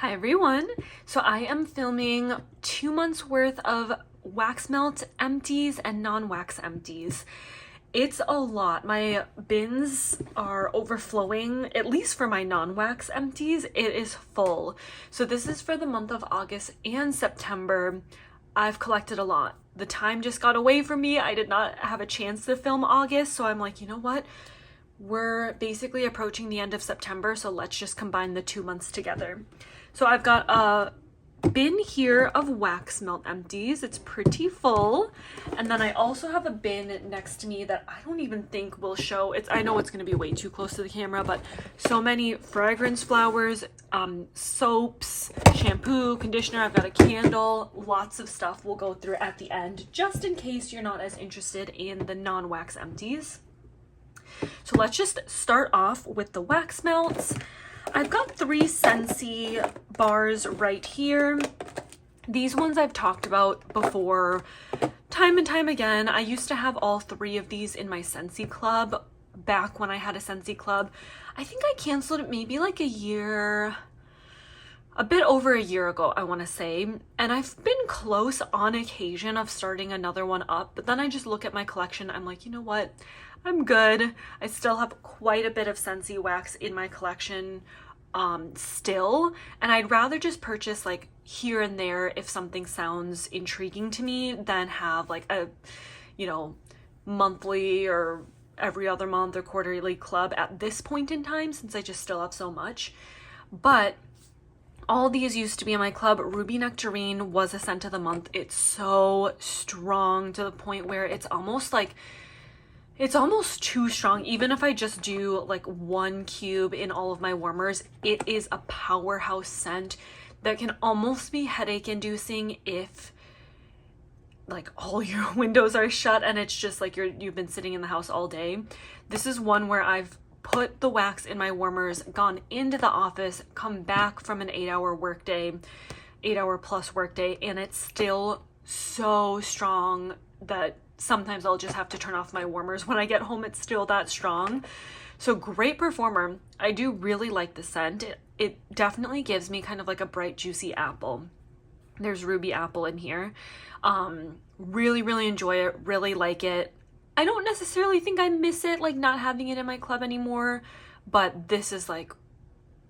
Hi everyone. So I am filming 2 months worth of wax melt empties and non-wax empties. It's a lot. My bins are overflowing, at least for my non-wax empties. It is full. So this is for the month of August and September. I've collected a lot. The time just got away from me. I did not have a chance to film August, so I'm like, you know what? We're basically approaching the end of September, so let's just combine the 2 months together. So I've got a bin here of wax melt empties. It's pretty full. And then I also have a bin next to me that I don't even think will show. I know it's going to be way too close to the camera, but so many fragrance flowers, soaps, shampoo, conditioner. I've got a candle, lots of stuff we'll go through at the end, just in case you're not as interested in the non-wax empties. So let's just start off with the wax melts. I've got 3 Scentsy bars right here. These ones I've talked about before time and time again. I used to have all 3 of these in my Scentsy club back when I had a Scentsy club. I think I canceled it maybe like a bit over a year ago, I want to say. And I've been close on occasion of starting another one up, but then I just look at my collection. I'm like, you know what? I'm good. I still have quite a bit of Scentsy wax in my collection still, and I'd rather just purchase like here and there if something sounds intriguing to me than have like a, you know, monthly or every other month or quarterly club at this point in time, since I just still have so much. But all these used to be in my club. Ruby Nectarine was a scent of the month. It's so strong to the point where it's almost too strong. Even if I just do like 1 cube in all of my warmers, it is a powerhouse scent that can almost be headache inducing if like all your windows are shut and it's just like you've been sitting in the house all day. This is one where I've put the wax in my warmers, gone into the office, come back from an 8-hour workday, 8-hour plus workday, and it's still so strong that sometimes I'll just have to turn off my warmers when I get home. It's still that strong. So great performer. I do really like the scent. It definitely gives me kind of like a bright, juicy apple. There's ruby apple in here. Really, really enjoy it. Really like it. I don't necessarily think I miss it, like not having it in my club anymore, but this is like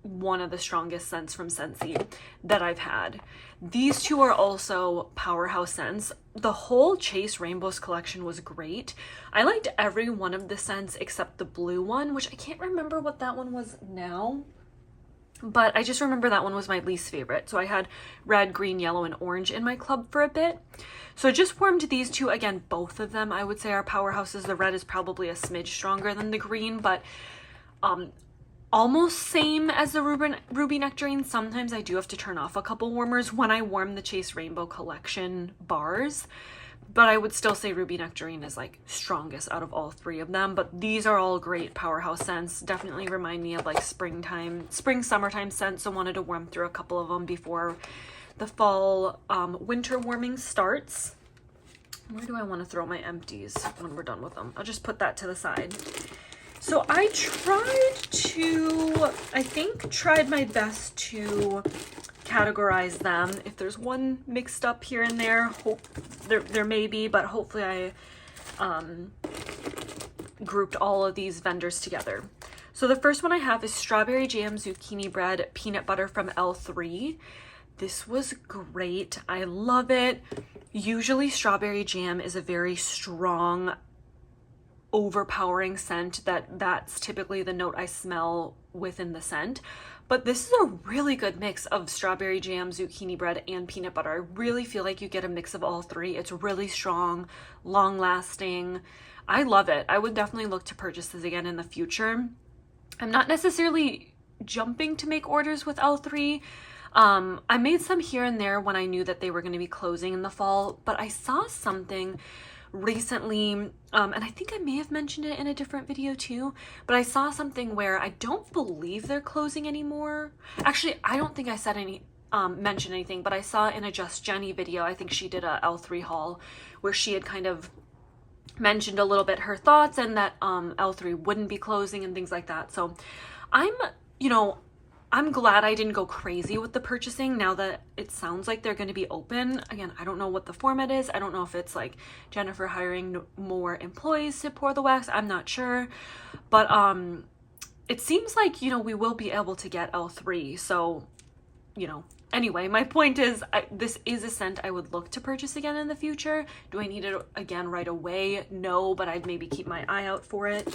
one of the strongest scents from Scentsy that I've had. These 2 are also powerhouse scents. The whole Chase Rainbows collection was great. I liked every one of the scents except the blue one, which I can't remember what that one was now, but I just remember that one was my least favorite. So I had red, green, yellow, and orange in my club for a bit. So I just warmed these 2. Again, both of them I would say are powerhouses. The red is probably a smidge stronger than the green, but almost same as the Ruby Nectarine. Sometimes I do have to turn off a couple warmers when I warm the Chase Rainbow collection bars, but I would still say Ruby Nectarine is like strongest out of all 3 of them. But these are all great powerhouse scents. Definitely remind me of like summertime scents. So wanted to warm through a couple of them before the fall winter warming starts. Where do I want to throw my empties when we're done with them? I'll just put that to the side. So I tried my best to categorize them. If there's one mixed up here and there, there may be, but hopefully I grouped all of these vendors together. So the first one I have is Strawberry Jam Zucchini Bread Peanut Butter from L3. This was great. I love it. Usually strawberry jam is a very strong, overpowering scent. That's typically the note I smell within the scent, but this is a really good mix of strawberry jam, zucchini bread, and peanut butter. I really feel like you get a mix of all 3. It's really strong, long lasting. I love it. I would definitely look to purchase this again in the future. I'm not necessarily jumping to make orders with L3. I made some here and there when I knew that they were going to be closing in the fall, but I saw something recently, and I think I may have mentioned it in a different video too, but I saw something where I don't believe they're closing anymore. Actually, I don't think I said mentioned anything, but I saw in a Just Jenny video, I think she did a L3 haul where she had kind of mentioned a little bit her thoughts and that L3 wouldn't be closing and things like that. So I'm, I'm glad I didn't go crazy with the purchasing now that it sounds like they're going to be open. Again, I don't know what the format is. I don't know if it's like Jennifer hiring more employees to pour the wax. I'm not sure. But it seems like, you know, we will be able to get L3. So, you know, anyway, my point is this is a scent I would look to purchase again in the future. Do I need it again right away? No, but I'd maybe keep my eye out for it.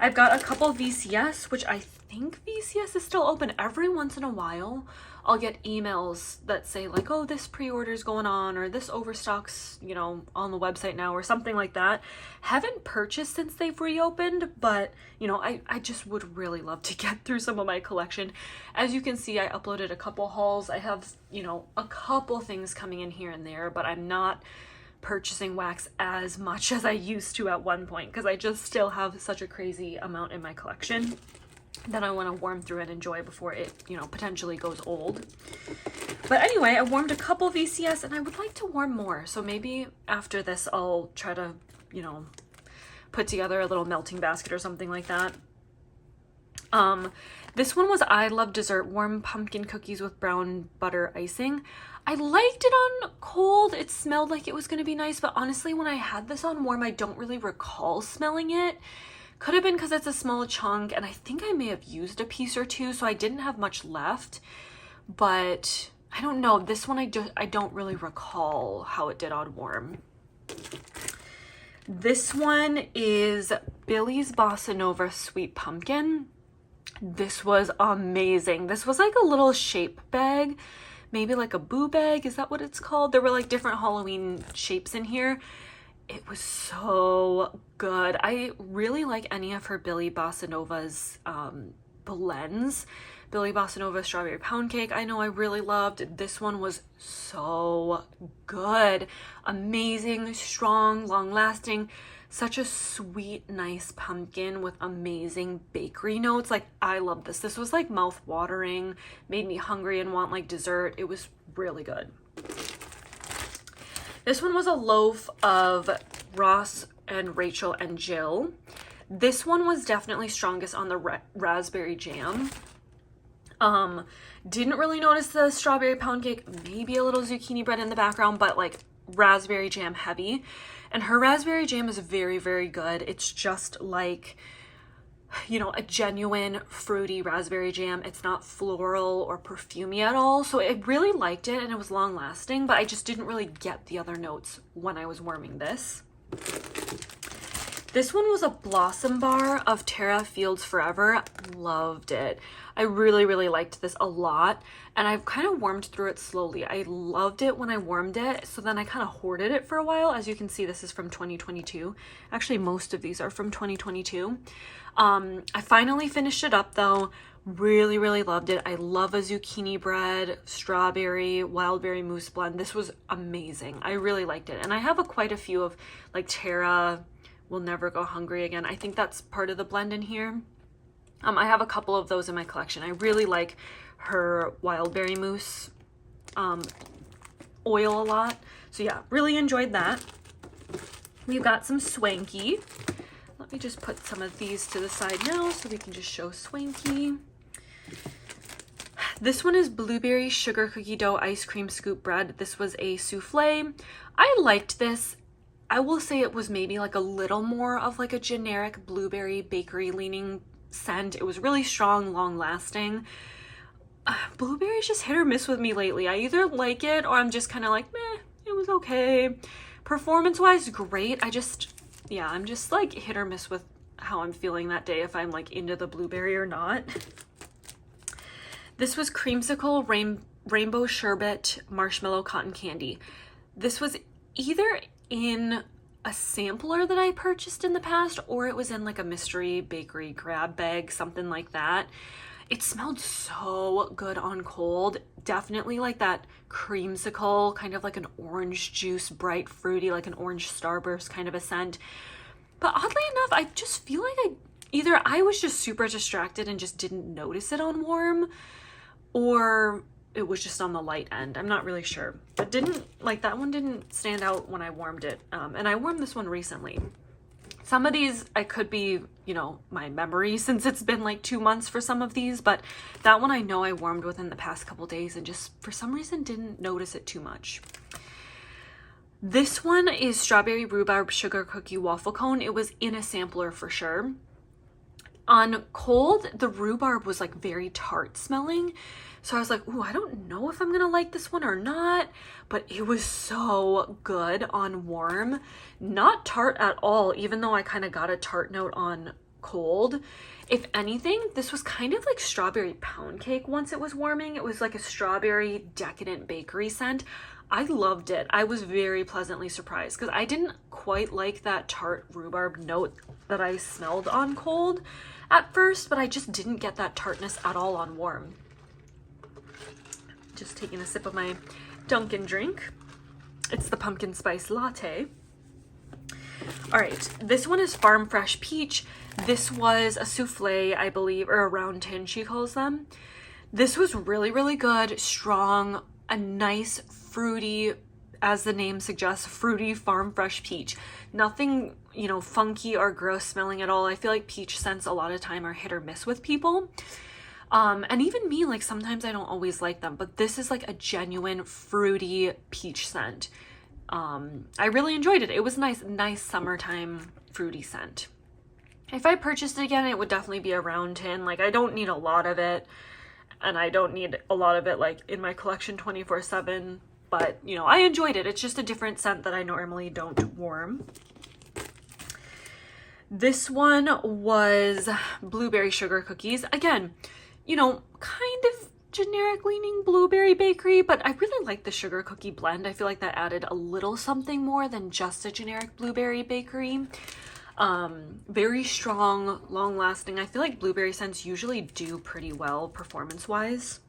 I've got a couple VCS, which I think VCS is still open. Every once in a while, I'll get emails that say like, oh, this pre-order is going on, or this overstock's, you know, on the website now, or something like that. Haven't purchased since they've reopened, but, you know, I just would really love to get through some of my collection. As you can see, I uploaded a couple hauls. I have, you know, a couple things coming in here and there, but I'm not purchasing wax as much as I used to at one point because I just still have such a crazy amount in my collection that I want to warm through and enjoy before it, you know, potentially goes old. But anyway, I warmed a couple VCS and I would like to warm more. So maybe after this, I'll try to, you know, put together a little melting basket or something like that. This one was I Love Dessert Warm Pumpkin Cookies with Brown Butter Icing. I liked it on cold. It smelled like it was going to be nice, but honestly, when I had this on warm, I don't really recall smelling it. Could have been because it's a small chunk, and I think I may have used a piece or two, so I didn't have much left. But I don't know. This one, I don't really recall how it did on warm. This one is Billie's Bossa Nova Sweet Pumpkin. This was amazing. This was like a little shape bag, maybe like a boo bag. Is that what it's called? There were like different Halloween shapes in here. It was so good. I really like any of her Billie Bossa Nova's blends. Billie Bossa Nova Strawberry Pound Cake, I know I really loved. This one was so good. Amazing, strong, long-lasting. Such a sweet, nice pumpkin with amazing bakery notes. Like, I love this. This was like mouth-watering, made me hungry and want like dessert. It was really good. This one was a loaf of Ross and Rachel and Jill. This one was definitely strongest on the raspberry jam. Didn't really notice the strawberry pound cake, maybe a little zucchini bread in the background, but like raspberry jam heavy. And her raspberry jam is very, very good. It's just like, you know, a genuine fruity raspberry jam. It's not floral or perfumey at all. So I really liked it and it was long lasting, but I just didn't really get the other notes when I was warming this. This one was a Blossom Bar of Terra Fields Forever. Loved it. I really, really liked this a lot. And I've kind of warmed through it slowly. I loved it when I warmed it. So then I kind of hoarded it for a while. As you can see, this is from 2022. Actually, most of these are from 2022. I finally finished it up though. Really, really loved it. I love a zucchini bread, strawberry, wild berry mousse blend. This was amazing. I really liked it. And I have quite a few of like Terra Will Never Go Hungry Again. I think that's part of the blend in here. I have a couple of those in my collection. I really like her wild berry mousse oil a lot. So yeah, really enjoyed that. We've got some Swanky. Let me just put some of these to the side now so we can just show Swanky. This one is Blueberry Sugar Cookie Dough Ice Cream Scoop Bread. This was a souffle. I liked this. I will say it was maybe like a little more of like a generic blueberry bakery leaning scent. It was really strong, long lasting. Blueberry's just hit or miss with me lately. I either like it or I'm just kind of like, meh, it was okay. Performance wise, great. I'm just like hit or miss with how I'm feeling that day, if I'm like into the blueberry or not. This was Creamsicle Rainbow Sherbet Marshmallow Cotton Candy. This was either in a sampler that I purchased in the past, or it was in like a mystery bakery grab bag, something like that. It smelled so good on cold. Definitely like that creamsicle, kind of like an orange juice, bright fruity, like an orange starburst kind of a scent. But oddly enough, I just feel like either I was just super distracted and just didn't notice it on warm, or it was just on the light end. I'm not really sure, but that one didn't stand out when I warmed it. And I warmed this one recently. Some of these, I could be, you know, my memory since it's been like 2 months for some of these, but that one I know I warmed within the past couple days and just for some reason didn't notice it too much. This one is Strawberry Rhubarb Sugar Cookie Waffle Cone. It was in a sampler for sure. On cold, the rhubarb was like very tart smelling. So I was like, ooh, I don't know if I'm gonna like this one or not, but it was so good on warm. Not tart at all, even though I kind of got a tart note on cold. If anything, this was kind of like strawberry pound cake once it was warming. It was like a strawberry decadent bakery scent. I loved it. I was very pleasantly surprised because I didn't quite like that tart rhubarb note that I smelled on cold at first, but I just didn't get that tartness at all on warm. Just taking a sip of my Dunkin' drink. It's the pumpkin spice latte. All right, this one is Farm Fresh Peach. This was a souffle, I believe, or a round tin, she calls them. This was really, really good, strong, a nice fruity, as the name suggests, fruity farm fresh peach. Nothing, you know, funky or gross smelling at all. I feel like peach scents a lot of time are hit or miss with people. And even me, like sometimes I don't always like them, but this is like a genuine fruity peach scent. I really enjoyed it. It was nice summertime fruity scent. If I purchased it again, it would definitely be a round tin. Like I don't need a lot of it, and I don't need a lot of it like in my collection 24/7, but you know, I enjoyed it. It's just a different scent that I normally don't warm. This one was Blueberry Sugar Cookies. Again, you know, kind of generic leaning blueberry bakery, but I really like the sugar cookie blend. I feel like that added a little something more than just a generic blueberry bakery. Very strong, long lasting. I feel like blueberry scents usually do pretty well performance wise.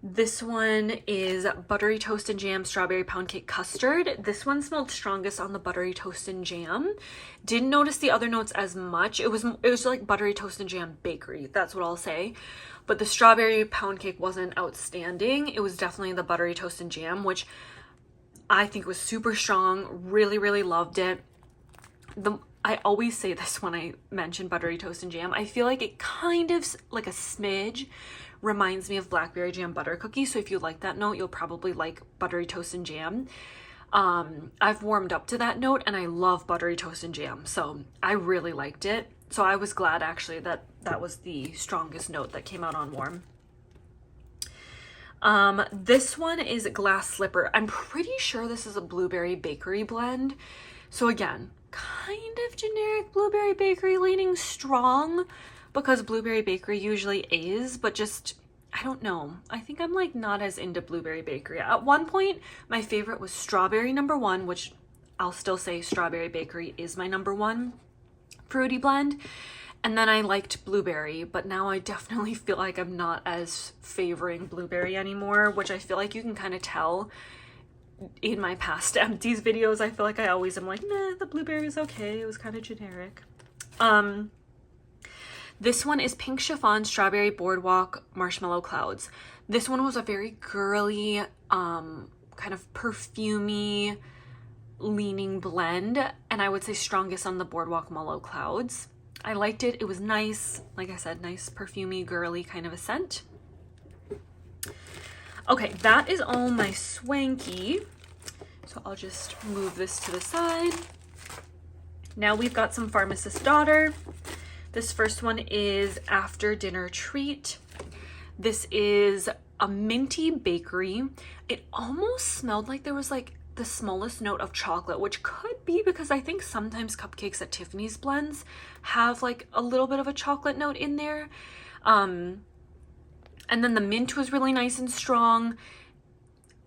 This one is Buttery Toast and Jam Strawberry Pound Cake Custard. This one smelled strongest on the Buttery Toast and Jam. Didn't notice the other notes as much. It was like Buttery Toast and Jam bakery. That's what I'll say. But the Strawberry Pound Cake wasn't outstanding. It was definitely the Buttery Toast and Jam, which I think was super strong. Really, really loved it. I always say this when I mention Buttery Toast and Jam. I feel like it kind of, like a smidge, reminds me of Blackberry Jam Butter Cookie. So if you like that note, you'll probably like Buttery Toast and Jam. I've warmed up to that note and I love Buttery Toast and Jam. So I really liked it. So I was glad actually that that was the strongest note that came out on warm. This one is Glass Slipper. I'm pretty sure this is a blueberry bakery blend. So again, kind of generic blueberry bakery leaning strong, because blueberry bakery usually is, but just, I don't know. I think I'm like not as into blueberry bakery. At one point, my favorite was strawberry #1, which I'll still say strawberry bakery is my #1 fruity blend. And then I liked blueberry, but now I definitely feel like I'm not as favoring blueberry anymore, which I feel like you can kind of tell in my past Empties videos. I feel like I always am like, nah, the blueberry is okay. It was kind of generic. This one is Pink Chiffon Strawberry Boardwalk Marshmallow Clouds. This one was a very girly, kind of perfumey leaning blend, and I would say strongest on the Boardwalk Mallow Clouds. I liked it. It was nice. Like I said, nice perfumey, girly kind of a scent. Okay, that is all my Swanky. So I'll just move this to the side. Now we've got some Pharmacist Daughter. This first one is After Dinner Treat. This is a minty bakery. It almost smelled like there was like the smallest note of chocolate, which could be because I think sometimes cupcakes at Tiffany's blends have like a little bit of a chocolate note in there. And then the mint was really nice and strong.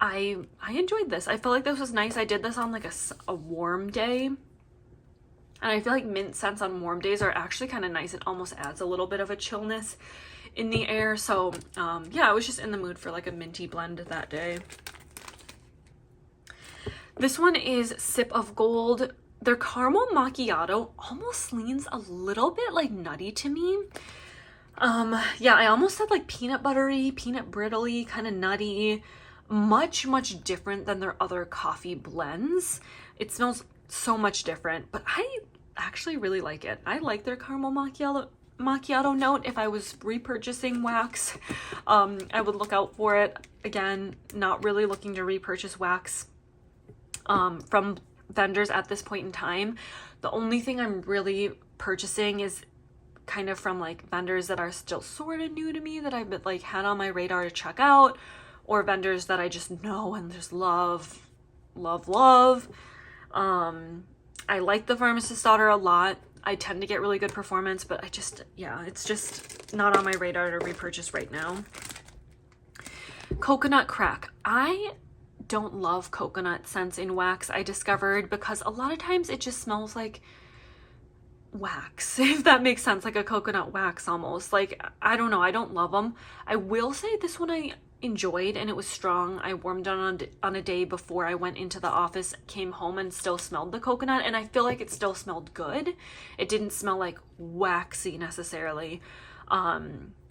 I enjoyed this. I felt like this was nice. I did this on like a warm day. And I feel like mint scents on warm days are actually kind of nice. It almost adds a little bit of a chillness in the air. So yeah, I was just in the mood for like a minty blend that day. This one is Sip of Gold. Their caramel macchiato almost leans a little bit like nutty to me. Yeah, I almost said like peanut buttery, peanut brittly, kind of nutty. Much different than their other coffee blends. It smells so much different, but I actually really like it. I like their caramel macchiato note. If I was repurchasing wax, I would look out for it. Again, not really looking to repurchase wax from vendors at this point in time. The only thing I'm really purchasing is kind of from like vendors that are still sort of new to me, that I've like had on my radar to check out, or vendors that I just know and just love. I like the Pharmacist daughter a lot. I tend to get really good performance, but yeah, it's just not on my radar to repurchase right now. Coconut crack. I don't love coconut scents in wax, I discovered, because a lot of times it just smells like wax, if that makes sense, like a coconut wax almost. Like, I don't know, I don't love them. I will say this one I enjoyed, and it was strong. I warmed on a day before I went into the office, came home, and still smelled the coconut, and I feel like it still smelled good. It didn't smell like waxy necessarily.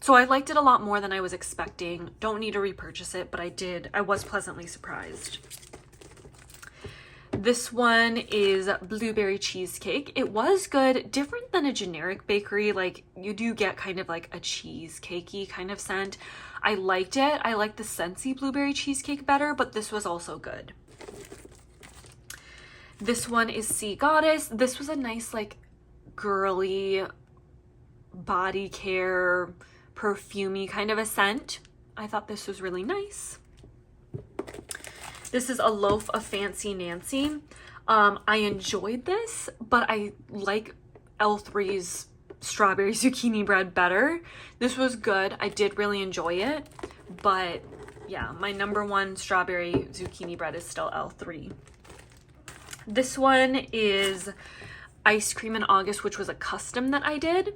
So I liked it a lot more than I was expecting. Don't need to repurchase it, but I was pleasantly surprised. This one is blueberry cheesecake. It was good, different than a generic bakery. Like, you do get kind of like a cheesecakey kind of scent. I liked it. I liked the Scentsy blueberry cheesecake better, but this was also good. This one is Sea Goddess. This was a nice, like, girly body care, perfumey kind of a scent. I thought this was really nice. This is a Loaf of Fancy Nancy. I enjoyed this, but I like L3's strawberry zucchini bread better. This was good. I did really enjoy it, but yeah, my number one strawberry zucchini bread is still L3. This one is Ice Cream in August, which was a custom that I did.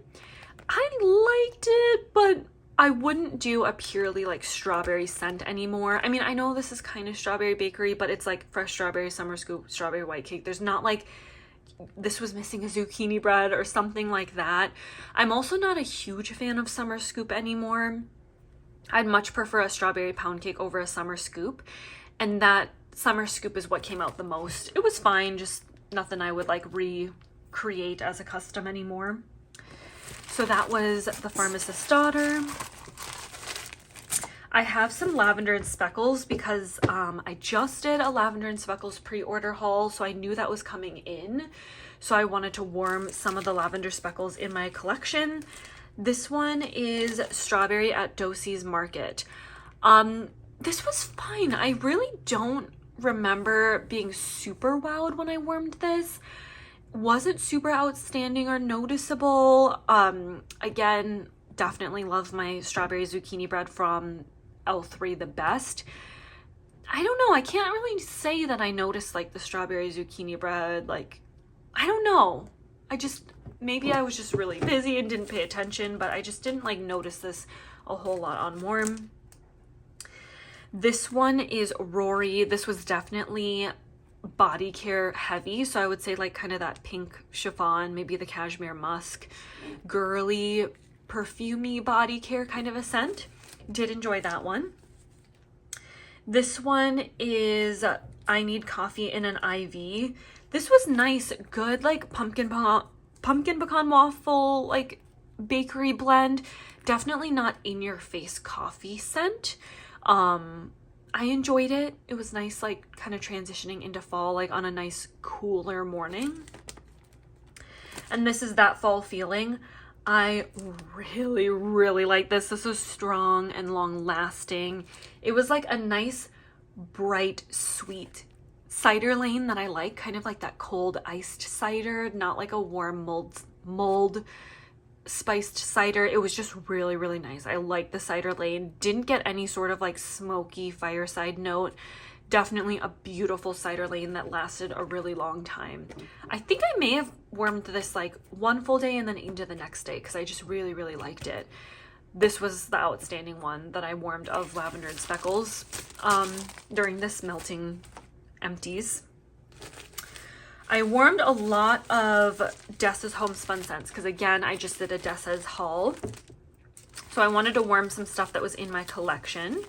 I liked it, but I wouldn't do a purely like strawberry scent anymore. I mean, I know this is kind of strawberry bakery, but it's like fresh strawberry, summer scoop, strawberry white cake. There's not like this was missing a zucchini bread or something like that. I'm also not a huge fan of summer scoop anymore. I'd much prefer a strawberry pound cake over a summer scoop, and that summer scoop is what came out the most. It was fine, just nothing I would like recreate as a custom anymore. So that was the Pharmacist daughter. I have some lavender and speckles because I just did a lavender and speckles pre-order haul, so I knew that was coming in. So I wanted to warm some of the lavender speckles in my collection. This one is Strawberry at Dosey's Market. This was fine. I really don't remember being super wowed when I warmed this. Wasn't super outstanding or noticeable. Again, definitely love my strawberry zucchini bread from L3 the best. I don't know, I can't really say that I noticed like the strawberry zucchini bread, like, I don't know. Maybe I was just really busy and didn't pay attention, but I just didn't like notice this a whole lot on warm. This one is Rory. This was definitely body care heavy, so I would say like kind of that pink chiffon, maybe the cashmere musk, girly, perfumey body care kind of a scent. Did enjoy that one. This one is I Need Coffee in an IV. This was nice, good, like pumpkin pecan waffle, like bakery blend. Definitely not in your face coffee scent. I enjoyed it. It was nice, like kind of transitioning into fall, like on a nice cooler morning. And this is That Fall Feeling. I really, really like this. This was strong and long lasting. It was like a nice, bright, sweet cider lane that I like, kind of like that cold iced cider, not like a warm mulled spiced cider. It was just really, really nice. I like the cider lane. Didn't get any sort of like smoky fireside note. Definitely a beautiful cider lane that lasted a really long time. I think I may have warmed this like one full day and then into the next day because I just really, really liked it. This was the outstanding one that I warmed of lavender and speckles during this melting empties. I warmed a lot of Dessa's Homespun Scents because again, I just did a Dessa's haul. So I wanted to warm some stuff that was in my collection.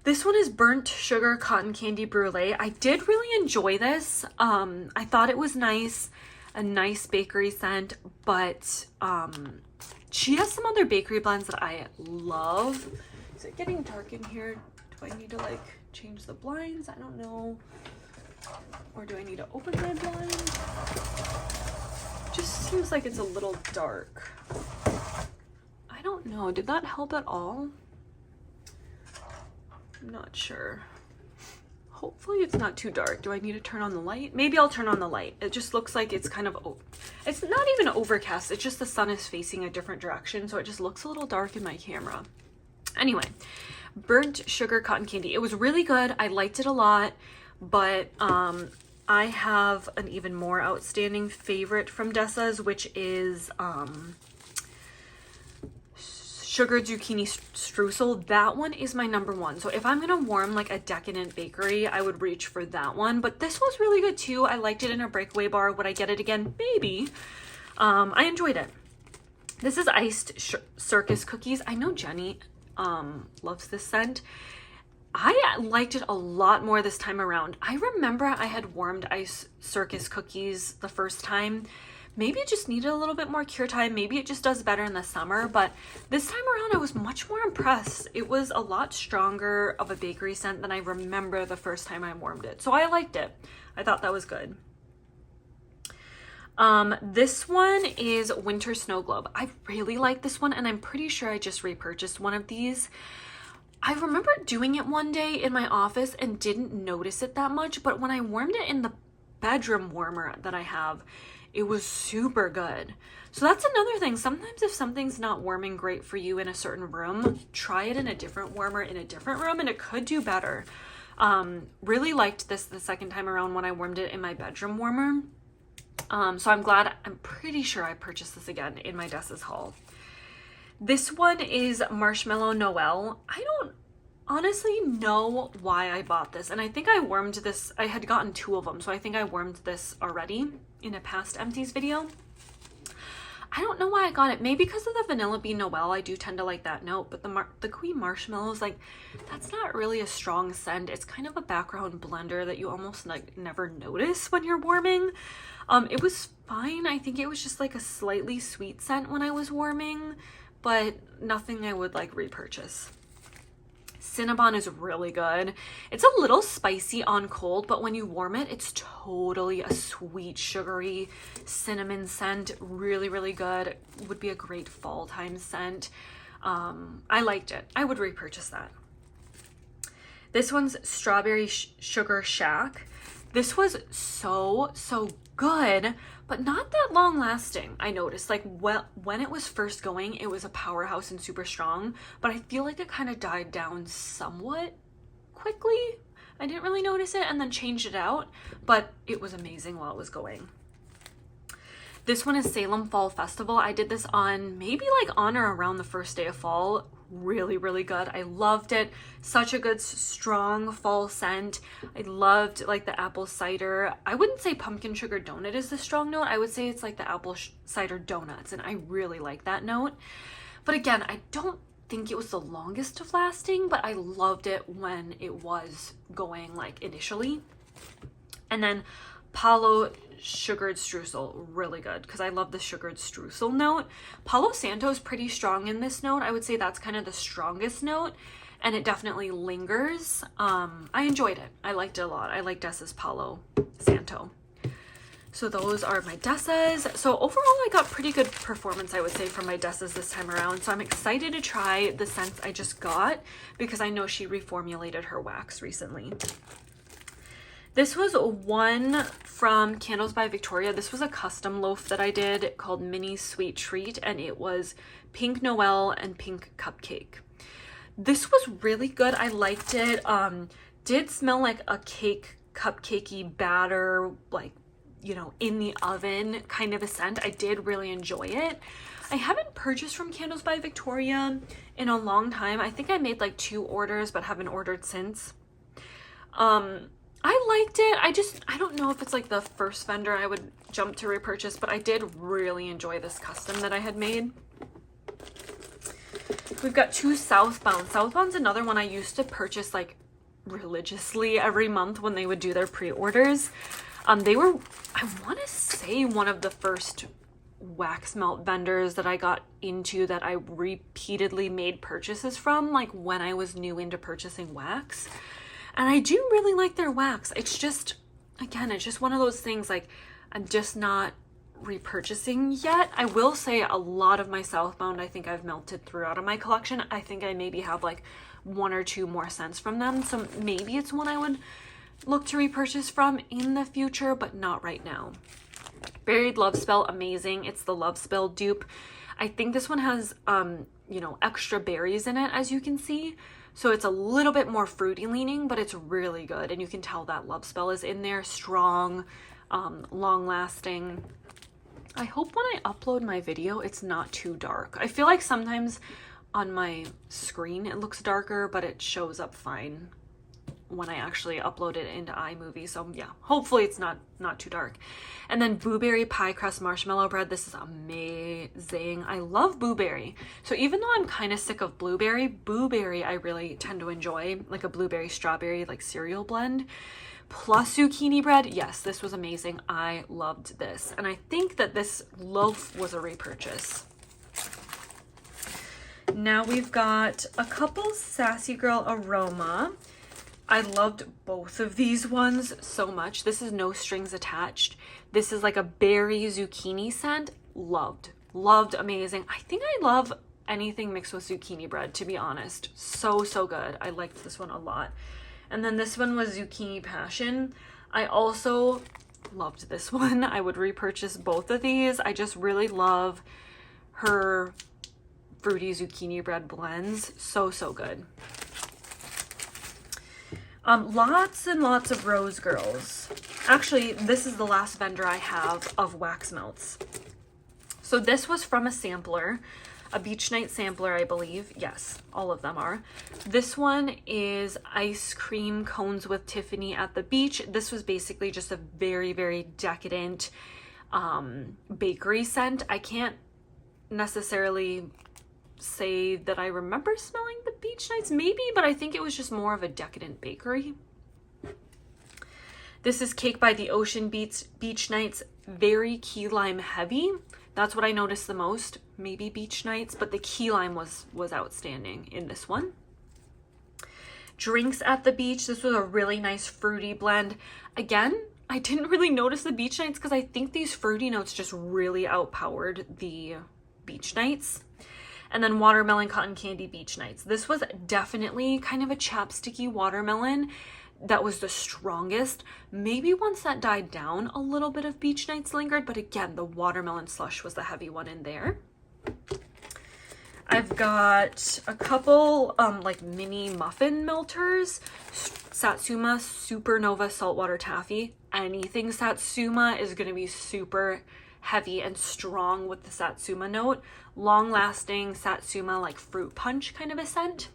This one is Burnt Sugar Cotton Candy Brulee. I did really enjoy this. I thought it was nice, a nice bakery scent, but she has some other bakery blends that I love. Is it getting dark in here? Do I need to like change the blinds? I don't know. Or do I need to open my blinds? Just seems like it's a little dark. I don't know. Did that help at all? I'm not sure. Hopefully it's not too dark. Do I need to turn on the light? Maybe I'll turn on the light. It just looks like it's kind of, it's not even overcast. It's just the sun is facing a different direction. So it just looks a little dark in my camera. Anyway, Burnt Sugar Cotton Candy. It was really good. I liked it a lot, but I have an even more outstanding favorite from Dessa's, which is Sugar Zucchini Streusel. That one is my number one. So if I'm gonna warm like a decadent bakery, I would reach for that one. But this was really good too. I liked it in a breakaway bar. Would I get it again? Maybe. I enjoyed it. This is Iced Circus Cookies. I know Jenny loves this scent. I liked it a lot more this time around. I remember I had warmed Iced Circus Cookies the first time. Maybe it just needed a little bit more cure time. Maybe it just does better in the summer, but this time around I was much more impressed. It was a lot stronger of a bakery scent than I remember the first time I warmed it. So I liked it. I thought that was good. This one is Winter Snow Globe. I really like this one, and I'm pretty sure I just repurchased one of these. I remember doing it one day in my office and didn't notice it that much, but when I warmed it in the bedroom warmer that I have, it was super good. So that's another thing. Sometimes if something's not warming great for you in a certain room, try it in a different warmer in a different room and it could do better. Really liked this the second time around when I warmed it in my bedroom warmer. So I'm pretty sure I purchased this again in my Dessa's haul. This one is Marshmallow Noel. I don't honestly know why I bought this, and I think I warmed this. I had gotten 2 of them, so I think I warmed this already in a past Empties video. I don't know why I got it. Maybe because of the Vanilla Bean Noel. I do tend to like that note, but the Queen Marshmallow is like, that's not really a strong scent. It's kind of a background blender that you almost like never notice when you're warming. It was fine. I think it was just like a slightly sweet scent when I was warming, but nothing I would like repurchase. Cinnabon is really good. It's a little spicy on cold, but when you warm it, it's totally a sweet, sugary cinnamon scent. Really, really good. Would be a great fall time scent. I liked it. I would repurchase that. This one's Strawberry Sugar Shack. This was so good, but not that long lasting. I noticed, like, when it was first going, it was a powerhouse and super strong, but I feel like it kind of died down somewhat quickly. I didn't really notice it and then changed it out, but it was amazing while it was going. This one is Salem Fall Festival. I did this on maybe like on or around the first day of fall. Really, really good. I loved it. Such a good, strong fall scent. I loved like the apple cider. I wouldn't say pumpkin sugar donut is the strong note. I would say it's like the apple cider donuts, and I really like that note. But again, I don't think it was the longest of lasting, but I loved it when it was going like initially. And then Palo Sugared Streusel, really good because I love the sugared streusel note. Palo Santo is pretty strong in this note. I would say that's kind of the strongest note, and it definitely lingers. I enjoyed it. I liked it a lot. I like Dessa's Palo Santo. So those are my Dessas. So overall, I got pretty good performance, I would say, from my Dessas this time around. So I'm excited to try the scents I just got because I know she reformulated her wax recently. This was one from Candles by Victoria. This was a custom loaf that I did called Mini Sweet Treat, and it was pink Noel and pink cupcake. This was really good. I liked it. Did smell like a cupcakey batter, like, you know, in the oven kind of a scent. I did really enjoy it. I haven't purchased from Candles by Victoria in a long time. I think I made like 2 orders, but haven't ordered since. I liked it. I don't know if it's like the first vendor I would jump to repurchase, but I did really enjoy this custom that I had made. We've got two Southbound. Southbound's another one I used to purchase like religiously every month when they would do their pre-orders. They were, I want to say, one of the first wax melt vendors that I got into that I repeatedly made purchases from, like when I was new into purchasing wax. And I do really like their wax. It's just, again, it's just one of those things, like I'm just not repurchasing yet. I will say a lot of my Southbound I think I've melted through out of my collection. I think I maybe have like one or two more scents from them, so maybe it's one I would look to repurchase from in the future, but not right now. Buried Love Spell, amazing. It's the Love Spell dupe. I think this one has you know, extra berries in it, as you can see, so it's a little bit more fruity leaning, but it's really good, and you can tell that Love Spell is in there. Strong, long lasting. I hope when I upload my video it's not too dark. I feel like sometimes on my screen it looks darker, but it shows up fine when I actually upload it into iMovie. So yeah, hopefully it's not too dark. And then Blueberry Pie Crust Marshmallow Bread. This is amazing. I love blueberry. So even though I'm kind of sick of blueberry I really tend to enjoy, like a blueberry strawberry like cereal blend. Plus zucchini bread. Yes, this was amazing. I loved this. And I think that this loaf was a repurchase. Now we've got a couple Sassy Girl Aroma. I loved both of these ones so much. This is No Strings Attached. This is like a berry zucchini scent. Loved, amazing. I think I love anything mixed with zucchini bread, to be honest. So good. I liked this one a lot. And then this one was Zucchini Passion. I also loved this one. I would repurchase both of these. I just really love her fruity zucchini bread blends. So good. Lots and lots of Rose Girls. Actually, this is the last vendor I have of wax melts. So this was from a sampler, a Beach Night sampler, I believe. Yes, all of them are. This one is Ice Cream Cones with Tiffany at the Beach. This was basically just a very decadent bakery scent. I can't necessarily say that I remember smelling the Beach Nights, maybe, but I think it was just more of a decadent bakery. This is Cake by the Ocean Beach Nights, very key lime heavy. That's what I noticed the most. Maybe Beach Nights, but the key lime was outstanding in this one. Drinks at the Beach. This was a really nice fruity blend. Again, I didn't really notice the Beach Nights because I think these fruity notes just really outpowered the Beach Nights. And then Watermelon Cotton Candy Beach Nights. This was definitely kind of a chapsticky watermelon that was the strongest. Maybe once that died down, a little bit of Beach Nights lingered, but again, the watermelon slush was the heavy one in there. I've got a couple like mini muffin melters. Satsuma Supernova Saltwater Taffy. Anything Satsuma is going to be super heavy and strong with the Satsuma note. Long lasting Satsuma like fruit punch kind of a scent.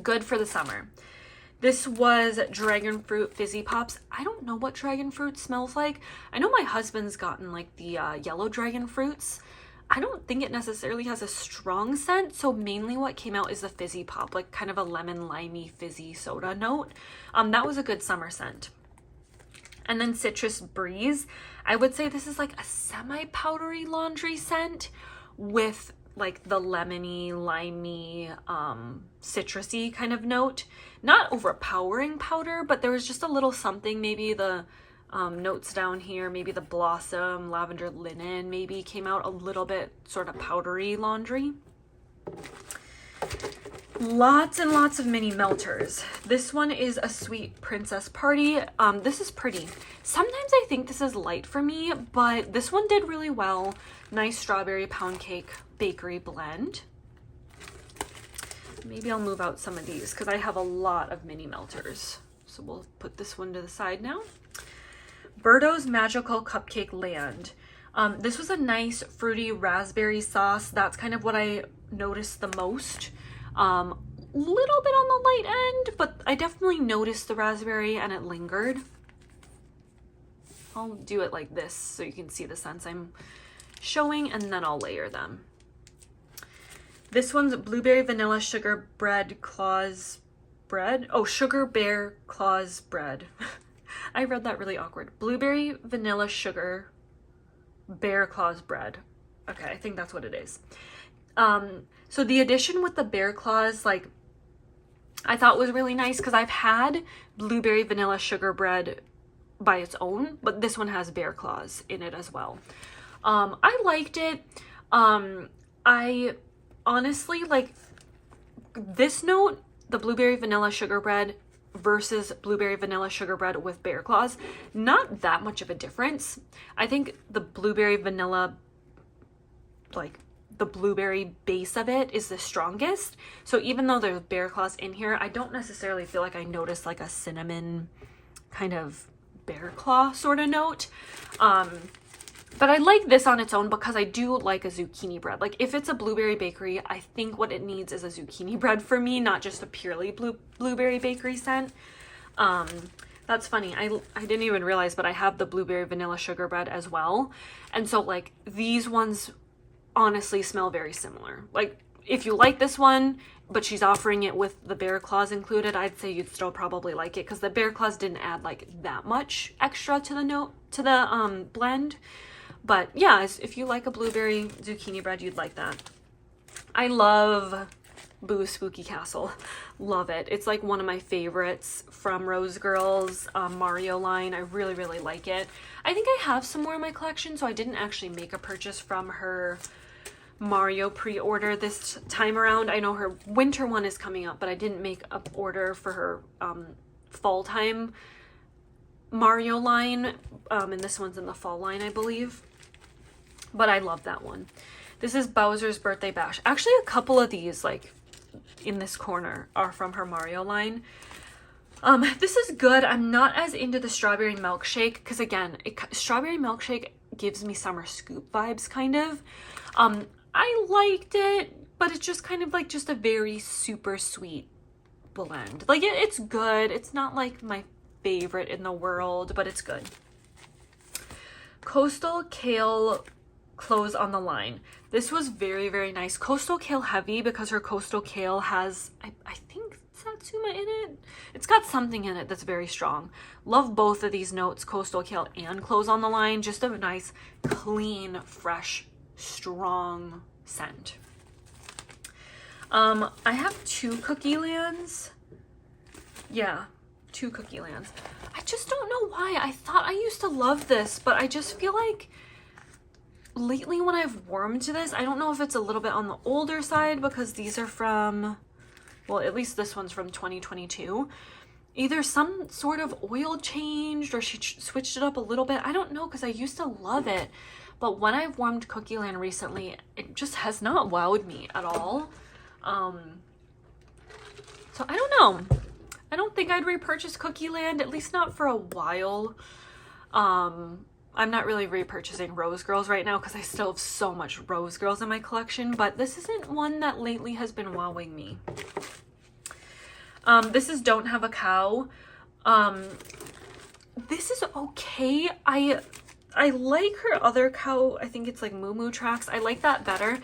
Good for the summer. This was Dragon Fruit Fizzy Pops. I don't know what dragon fruit smells like. I know my husband's gotten like the yellow dragon fruits. I don't think it necessarily has a strong scent, so mainly what came out is the Fizzy Pop, like kind of a lemon limey fizzy soda note. That was a good summer scent. And then Citrus Breeze. I would say this is like a semi-powdery laundry scent with like the lemony, limey, citrusy kind of note. Not overpowering powder, but there was just a little something. Maybe the notes down here, maybe the blossom, lavender linen maybe came out a little bit sort of powdery laundry. Lots and lots of mini melters. This one is a Sweet Princess Party. This is pretty. Sometimes I think this is light for me, but this one did really well. Nice strawberry pound cake bakery blend. Maybe I'll move out some of these because I have a lot of mini melters. So we'll put this one to the side now. Birdo's Magical Cupcake Land. This was a nice fruity raspberry sauce. That's kind of what I noticed the most. Little bit on the light end, but I definitely noticed the raspberry and it lingered. I'll do it like this so you can see the scents I'm showing, and then I'll layer them. This one's blueberry vanilla sugar bread claws bread. Oh, sugar bear claws bread. I read that really awkward. Blueberry vanilla sugar bear claws bread. Okay, I think that's what it is. So the addition with the bear claws, like, I thought was really nice because I've had blueberry vanilla sugar bread by its own, but this one has bear claws in it as well. I liked it. I honestly like this note, the blueberry vanilla sugar bread versus blueberry vanilla sugar bread with bear claws, not that much of a difference. I think the blueberry vanilla, like the blueberry base of it, is the strongest. So even though there's bear claws in here, I don't necessarily feel like I noticed like a cinnamon kind of bear claw sort of note. But I like this on its own because I do like a zucchini bread. Like if it's a blueberry bakery, I think what it needs is a zucchini bread for me, not just a purely blueberry bakery scent. That's funny. I didn't even realize, but I have the blueberry vanilla sugar bread as well. And so like these ones honestly smell very similar. Like if you like this one, but she's offering it with the bear claws included, I'd say you'd still probably like it because the bear claws didn't add like that much extra to the note, to the blend. But yeah, if you like a blueberry zucchini bread, you'd like that. I love Boo Spooky Castle. Love it. It's like one of my favorites from Rose Girl's Mario line. I really, really like it. I think I have some more in my collection, so I didn't actually make a purchase from her Mario pre-order this time around. I know her winter one is coming up, but I didn't make an order for her fall time Mario line. And this one's in the fall line, I believe. But I love that one. This is Bowser's Birthday Bash. Actually, a couple of these, like, in this corner are from her Mario line. This is good. I'm not as into the strawberry milkshake because, again, strawberry milkshake gives me summer scoop vibes, kind of. I liked it, but it's just kind of like just a very super sweet blend. Like, it's good. It's not, like, my favorite in the world, but it's good. Coastal Kale Clothes on the Line. This was very, very nice. Coastal Kale heavy because her Coastal Kale has, I think, Satsuma in it. It's got something in it that's very strong. Love both of these notes, Coastal Kale and Clothes on the Line. Just a nice, clean, fresh, strong scent. I have 2 Cookie Lands. Yeah, 2 Cookie Lands. I just don't know why. I thought I used to love this, but I just feel like lately when I've warmed to this, I don't know if it's a little bit on the older side because these are from, well, at least this one's from 2022. Either some sort of oil changed or she switched it up a little bit. I don't know because I used to love it. But when I've warmed Cookie Land recently, it just has not wowed me at all. So I don't know. I don't think I'd repurchase Cookie Land, at least not for a while. I'm not really repurchasing Rose Girls right now because I still have so much Rose Girls in my collection, but this isn't one that lately has been wowing me. This is Don't Have a Cow. This is okay. I like her other cow. I think it's like Moo Moo Tracks. I like that better.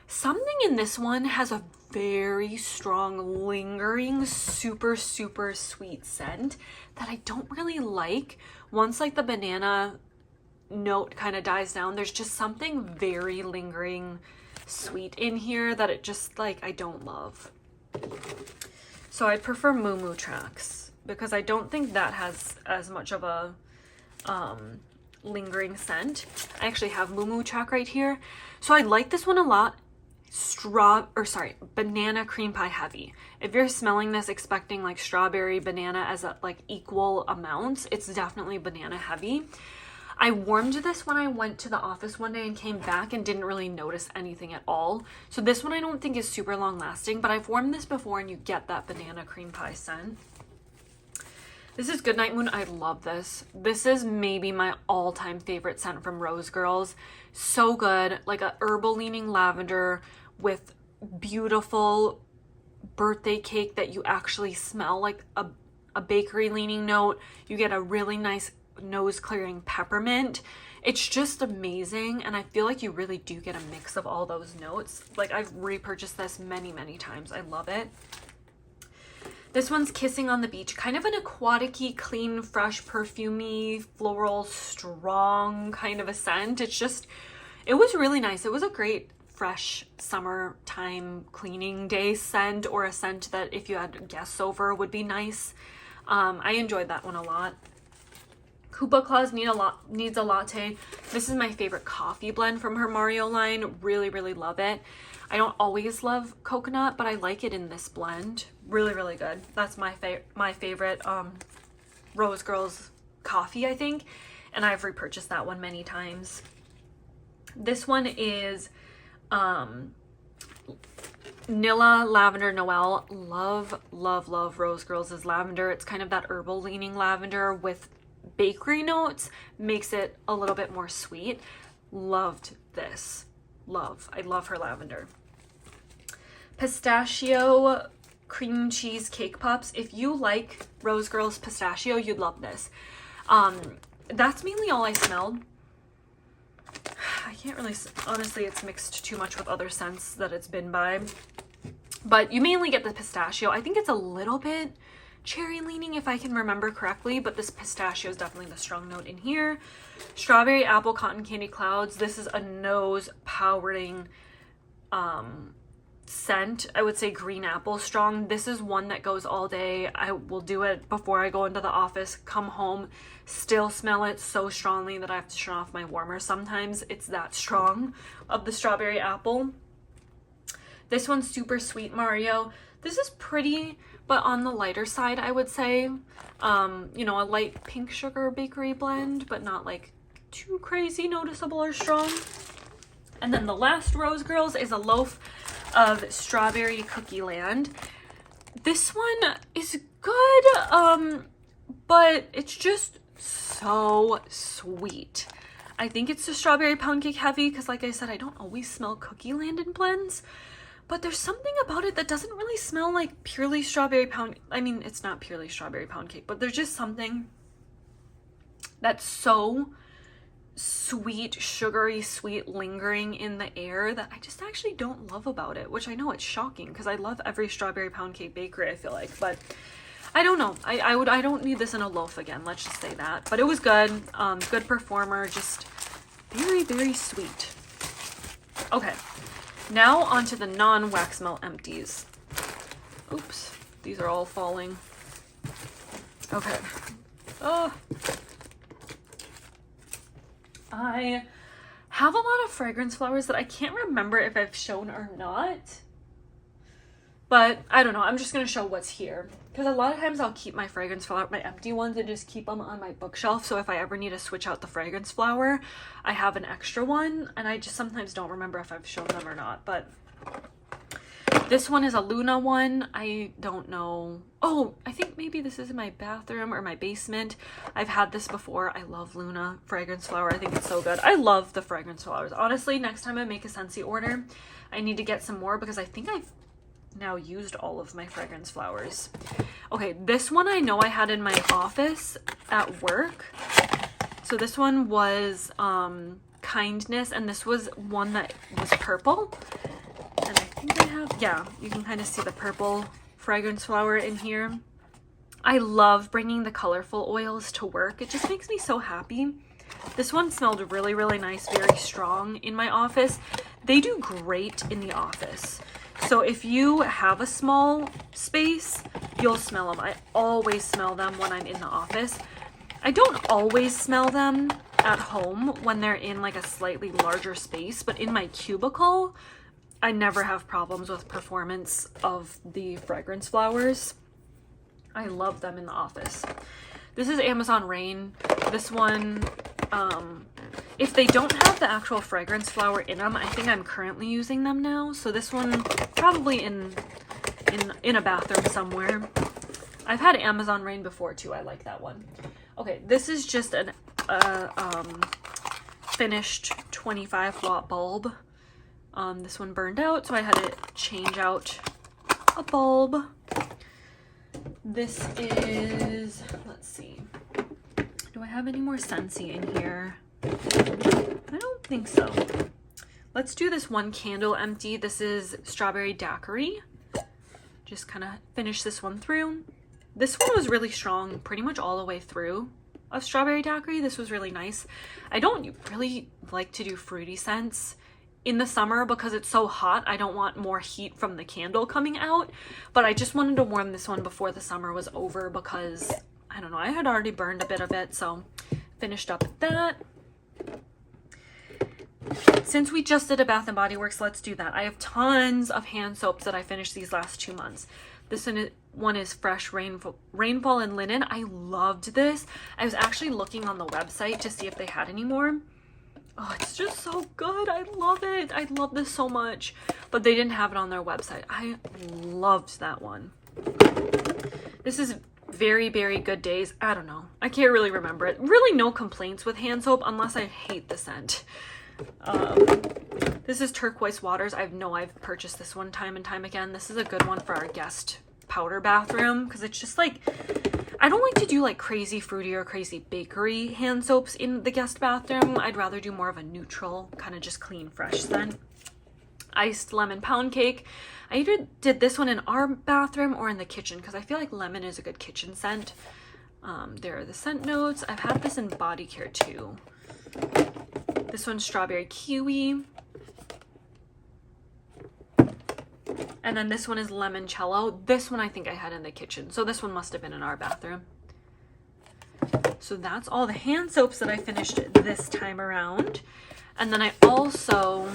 Something in this one has a very strong, lingering, super, super sweet scent that I don't really like. Once like the banana note kind of dies down, there's just something very lingering sweet in here that it just like I don't love. So I prefer Moo Moo Tracks because I don't think that has as much of a lingering scent. I actually have Moo Moo Track right here. So I like this one a lot. Banana cream pie heavy. If you're smelling this expecting like strawberry, banana as a, like equal amounts, it's definitely banana heavy. I warmed this when I went to the office one day and came back and didn't really notice anything at all. So this one I don't think is super long lasting, but I've warmed this before and you get that banana cream pie scent. This is Goodnight Moon. I love this. This is maybe my all-time favorite scent from Rose Girls. So good. Like a herbal leaning lavender with beautiful birthday cake that you actually smell like a bakery leaning note. You get a really nice nose clearing peppermint. It's just amazing, and I feel like you really do get a mix of all those notes. Like, I've repurchased this many, many times. I love it. This one's Kissing on the Beach, kind of an aquatic-y, clean, fresh, perfumey, floral, strong kind of a scent. It's just, it was really nice. It was a great fresh summertime cleaning day scent, or a scent that if you had guests over would be nice. I enjoyed that one a lot. Koopa Claus Needs a Latte. This is my favorite coffee blend from her Mario line. Really, really love it. I don't always love coconut, but I like it in this blend. Really, really good. That's my favorite Rose Girls coffee, I think. And I've repurchased that one many times. This one is Nilla Lavender Noel. Love, love, love Rose Girls' lavender. It's kind of that herbal leaning lavender with bakery notes, makes it a little bit more sweet. Loved this. I love her lavender. Pistachio cream cheese cake pops. If you like Rose Girls pistachio, you'd love this. That's mainly all I smelled. I can't really, honestly, it's mixed too much with other scents that it's been by, but you mainly get the pistachio. I think it's a little bit cherry leaning if I can remember correctly, but this pistachio is definitely the strong note in here. Strawberry Apple Cotton Candy Clouds. This is a nose powering scent. I would say green apple strong. This is one that goes all day. I will do it before I go into the office, come home, still smell it so strongly that I have to turn off my warmer sometimes. It's that strong of the strawberry apple. This one's Super Sweet Mario. This is pretty, but on the lighter side, I would say. You know, a light pink sugar bakery blend, but not like too crazy noticeable or strong. And then the last Rose Girls is a loaf of Strawberry Cookie Land. This one is good, but it's just so sweet. I think it's the strawberry pound cake heavy because, like I said, I don't always smell Cookie Land in blends. But there's something about it that doesn't really smell like purely strawberry pound. I mean, it's not purely strawberry pound cake, but there's just something that's so sweet, sugary, sweet, lingering in the air that I just actually don't love about it, which I know it's shocking because I love every strawberry pound cake bakery, I feel like, but I don't know. I don't need this in a loaf again. Let's just say that. But it was good. Good performer. Just very, very sweet. Okay. Now onto the non-wax melt empties. Oops, these are all falling. Okay. Oh. I have a lot of fragrance flowers that I can't remember if I've shown or not. But I don't know, I'm just going to show what's here. Because a lot of times I'll keep my fragrance flower, my empty ones, and just keep them on my bookshelf. So if I ever need to switch out the fragrance flower, I have an extra one. And I just sometimes don't remember if I've shown them or not. But this one is a Luna one. I don't know. Oh, I think maybe this is in my bathroom or my basement. I've had this before. I love Luna fragrance flower. I think it's so good. I love the fragrance flowers. Honestly, next time I make a Scentsy order, I need to get some more because I think I've now used all of my fragrance flowers. Okay, this one I know I had in my office at work. So this one was Kindness, and this was one that was purple. And I think I have, yeah, you can kind of see the purple fragrance flower in here. I love bringing the colorful oils to work. It just makes me so happy. This one smelled really, really nice, very strong in my office. They do great in the office. So if you have a small space, you'll smell them. I always smell them when I'm in the office. I don't always smell them at home when they're in like a slightly larger space, but in my cubicle, I never have problems with performance of the fragrance flowers. I love them in the office. This is Amazon Rain. This one, if they don't have the actual fragrance flower in them, I think I'm currently using them now. So this one probably in a bathroom somewhere. I've had Amazon Rain before too. I like that one. Okay, this is just an finished 25 watt bulb. This one burned out, so I had to change out a bulb. This is, let's see, Do I have any more Scentsy in here? I don't think so. Let's do this one candle empty. This is Strawberry Daiquiri. Just kind of finish this one through. This one was really strong pretty much all the way through of Strawberry Daiquiri. This was really nice. I don't really like to do fruity scents in the summer because it's so hot. I don't want more heat from the candle coming out, but I just wanted to warm this one before the summer was over because, I don't know, I had already burned a bit of it, so finished up with that. Since we just did a Bath & Body Works, let's do that. I have tons of hand soaps that I finished these last 2 months. This one is Fresh Rainfall and Linen. I loved this. I was actually looking on the website to see if they had any more. Oh, it's just so good. I love it. I love this so much. But they didn't have it on their website. I loved that one. This is Very Berry Good Days. I don't know. I can't really remember it. Really no complaints with hand soap unless I hate the scent. This is Turquoise Waters. I know I've purchased this one time and time again. This is a good one for our guest powder bathroom because it's just like, I don't like to do like crazy fruity or crazy bakery hand soaps in the guest bathroom. I'd rather do more of a neutral, kind of just clean, fresh scent. Iced Lemon Pound Cake. I either did this one in our bathroom or in the kitchen because I feel like lemon is a good kitchen scent. There are the scent notes. I've had this in body care too. This one's Strawberry Kiwi. And then this one is Limoncello. This one I think I had in the kitchen. So this one must have been in our bathroom. So that's all the hand soaps that I finished this time around. And then I also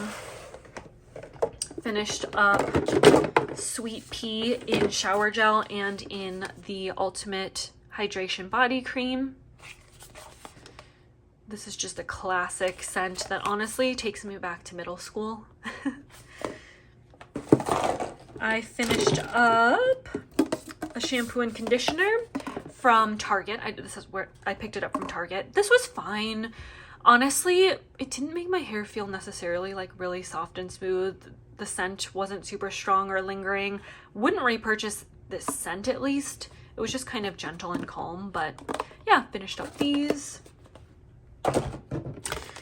finished up Sweet Pea in shower gel and in the Ultimate Hydration Body Cream. This is just a classic scent that honestly takes me back to middle school. I finished up a shampoo and conditioner from Target. This is where I picked it up from Target. This was fine. Honestly, it didn't make my hair feel necessarily like really soft and smooth. The scent wasn't super strong or lingering. Wouldn't repurchase this scent at least. It was just kind of gentle and calm, but yeah, finished up these.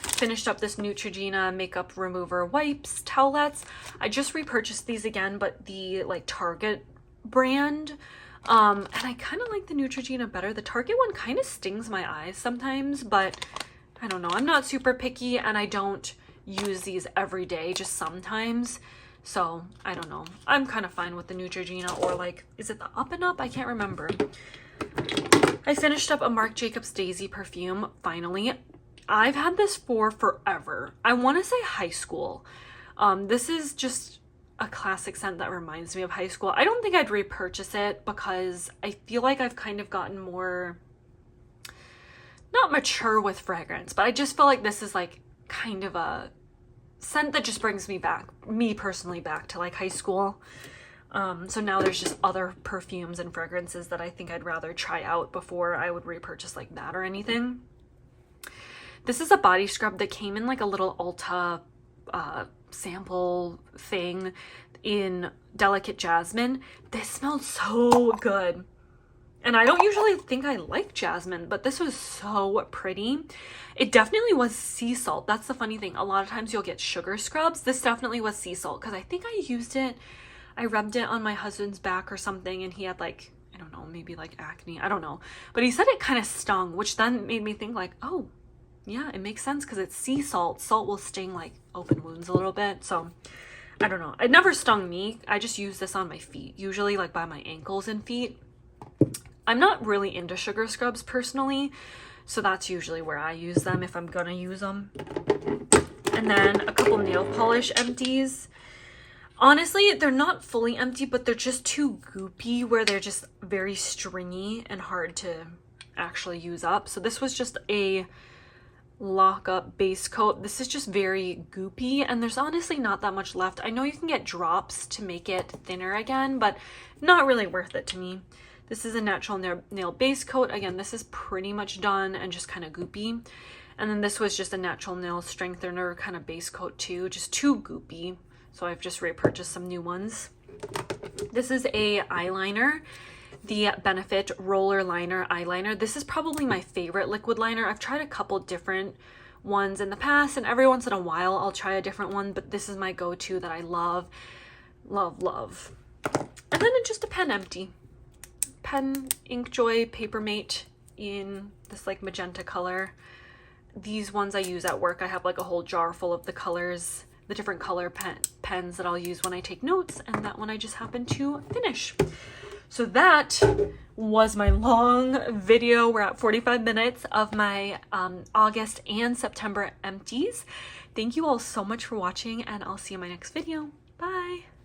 Finished up this Neutrogena makeup remover wipes, towelettes. I just repurchased these again, but the like Target brand. And I kind of like the Neutrogena better. The Target one kind of stings my eyes sometimes, but I don't know. I'm not super picky and I don't use these every day, just sometimes. So I don't know. I'm kind of fine with the Neutrogena, or like, is it the Up and Up? I can't remember. I finished up a Marc Jacobs Daisy perfume, finally. I've had this for forever. I want to say high school. This is just a classic scent that reminds me of high school. I don't think I'd repurchase it because I feel like I've kind of gotten more, not mature with fragrance, but I just feel like this is like kind of a scent that just brings me personally back to like high school. So now there's just other perfumes and fragrances that I think I'd rather try out before I would repurchase like that or anything. This is a body scrub that came in like a little Ulta sample thing in Delicate Jasmine. This smelled so good. And I don't usually think I like jasmine, but this was so pretty. It definitely was sea salt. That's the funny thing. A lot of times you'll get sugar scrubs. This definitely was sea salt because I think I used it. I rubbed it on my husband's back or something and he had like, I don't know, maybe like acne. I don't know. But he said it kind of stung, which then made me think like, oh, yeah, it makes sense because it's sea salt. Salt will sting like open wounds a little bit. So I don't know. It never stung me. I just use this on my feet, usually like by my ankles and feet. I'm not really into sugar scrubs personally, so that's usually where I use them if I'm gonna use them. And then a couple nail polish empties. Honestly, they're not fully empty, but they're just too goopy where they're just very stringy and hard to actually use up. So this was just a lock up base coat. This is just very goopy and there's honestly not that much left. I know you can get drops to make it thinner again, but not really worth it to me. This is a natural nail base coat. Again, this is pretty much done and just kind of goopy. And then this was just a natural nail strengthener kind of base coat too, just too goopy. So I've just repurchased some new ones. This is a eyeliner the Benefit Roller Liner Eyeliner. This is probably my favorite liquid liner. I've tried a couple different ones in the past, and every once in a while I'll try a different one, but this is my go-to that I love, love, love. And then just a pen empty. Pen Inkjoy Paper Mate in this like magenta color. These ones I use at work. I have like a whole jar full of the colors, the different color pens that I'll use when I take notes, and that one I just happened to finish. So that was my long video. We're at 45 minutes of my August and September empties. Thank you all so much for watching, and I'll see you in my next video. Bye!